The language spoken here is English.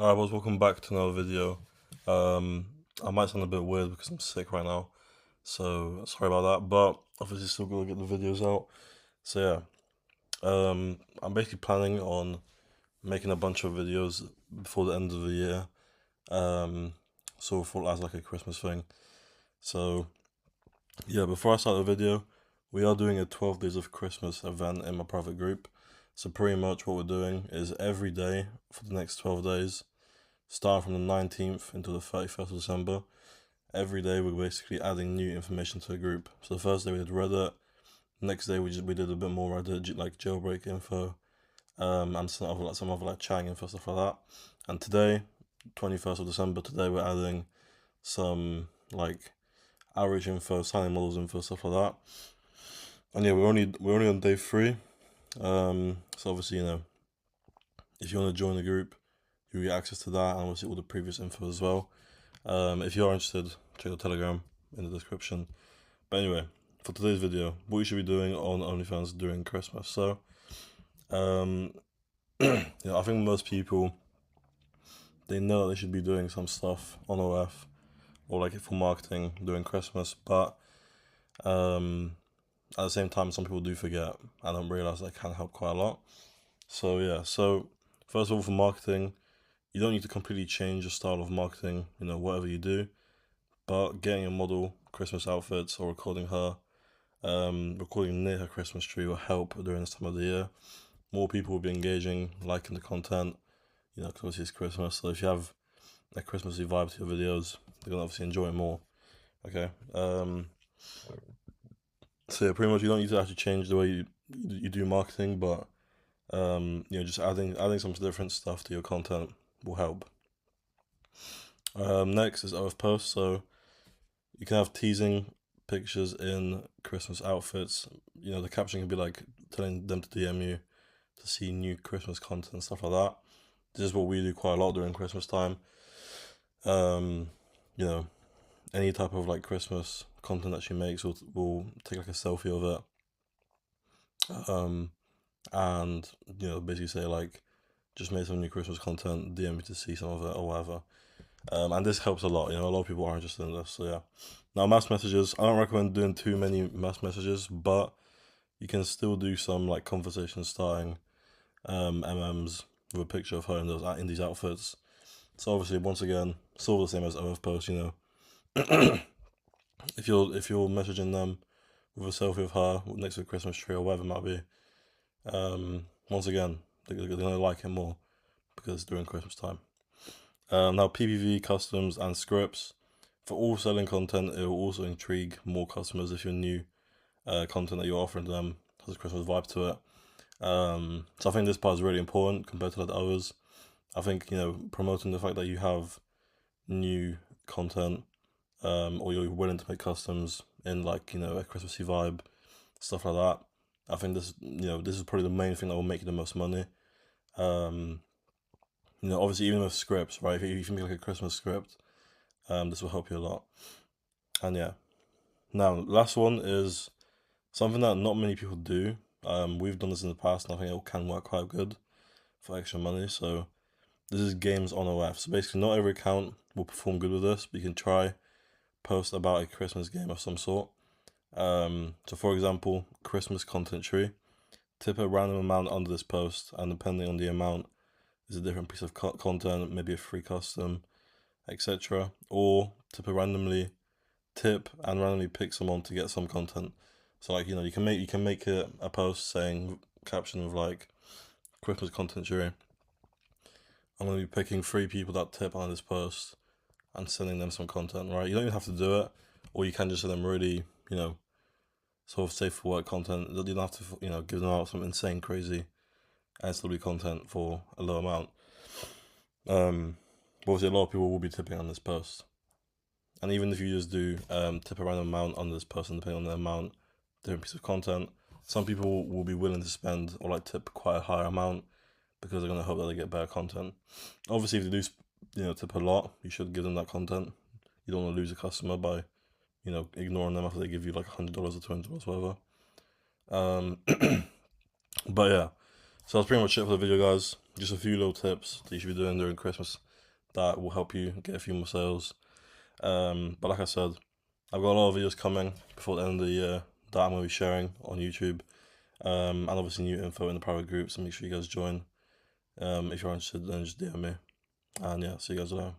Alright, boys, welcome back to another video. I might sound a bit weird because I'm sick right now, so sorry about that, but obviously still gonna get the videos out. So yeah, I'm basically planning on making a bunch of videos before the end of the year, um, so for as like a Christmas thing. So yeah, before I start the video, we are doing a 12 Days of Christmas event in my private group. So pretty much what we're doing is every day for the next 12 days, starting from the 19th until the 31st of December. Every day we're basically adding new information to the group. So the first day we did Reddit. Next day we did a bit more Reddit, like jailbreak info, and some other like chatting info, stuff like that. And today, 21st of December, today we're adding some like outreach info, signing models info, stuff like that. And yeah, we're only on day 3. So obviously, if you want to join the group, you get access to that and obviously all the previous info as well. If you are interested, check the Telegram in the description. But anyway, for today's video, what you should be doing on OnlyFans during Christmas. So, um, I think most people, they know they should be doing some stuff on OF or like for marketing during Christmas, but at the same time, some people do forget and don't realize that can help quite a lot. So yeah, so first of all, for marketing, you don't need to completely change your style of marketing, whatever you do, but getting a model Christmas outfits or recording near her Christmas tree will help during this time of the year. More people will be engaging, liking the content, because obviously it's Christmas. So if you have a Christmassy vibe to your videos, they're gonna obviously enjoy it more. Okay. So yeah, pretty much you don't need to actually change the way you do marketing, but just adding some different stuff to your content will help. Next is OF posts. So you can have teasing pictures in Christmas outfits. The caption can be like telling them to DM you to see new Christmas content and stuff like that. This is what we do quite a lot during Christmas time. Um, you know, any type of like Christmas content that she makes, we'll take like a selfie of it. And basically say like, just made some new Christmas content, DM me to see some of it or whatever. And this helps a lot. A lot of people are interested in this. So yeah. Now mass messages, I don't recommend doing too many mass messages, but you can still do some like conversation starting MMs with a picture of her in these outfits. So obviously, once again, sort of the same as OF post. If you're messaging them with a selfie of her next to a Christmas tree or whatever it might be, once again, they're gonna like it more because it's during Christmas time. Now PPV, customs, and scripts. For all selling content, it will also intrigue more customers if your new content that you're offering them has a Christmas vibe to it. So I think this part is really important compared to the others. I think, promoting the fact that you have new content, or you're willing to make customs in like, a Christmassy vibe, stuff like that. I think this is probably the main thing that will make you the most money. Obviously even with scripts, right? If you make like a Christmas script, this will help you a lot. And yeah. Now, last one is something that not many people do. We've done this in the past, and I think it can work quite good for extra money. So this is games on OF. So basically, not every account will perform good with this, but you can try post about a Christmas game of some sort. So for example, Christmas content tree. Tip a random amount under this post, and depending on the amount, is a different piece of content, maybe a free custom, etc. Or tip and randomly pick someone to get some content. So like you can make a post saying caption of like Christmas content tree. I'm gonna be picking 3 people that tip on this post and sending them some content, right? You don't even have to do it, or you can just send them really, sort of safe for work content. You don't have to, give them out some insane, crazy, ancillary content for a low amount. But obviously, a lot of people will be tipping on this post. And even if you just do tip a random amount on this person, depending on the amount, different piece of content, some people will be willing to spend or like tip quite a high amount because they're gonna hope that they get better content. Obviously, if they do, tip a lot, you should give them that content. You don't want to lose a customer by, ignoring them after they give you like $100 or $200, whatever. But yeah, So that's pretty much it for the video, guys. Just a few little tips that you should be doing during Christmas that will help you get a few more sales. But like I said, I've got a lot of videos coming before the end of the year that I'm going to be sharing on YouTube. And obviously new info in the private group, so make sure you guys join. If you're interested, then just DM me. And yeah, see you guys later.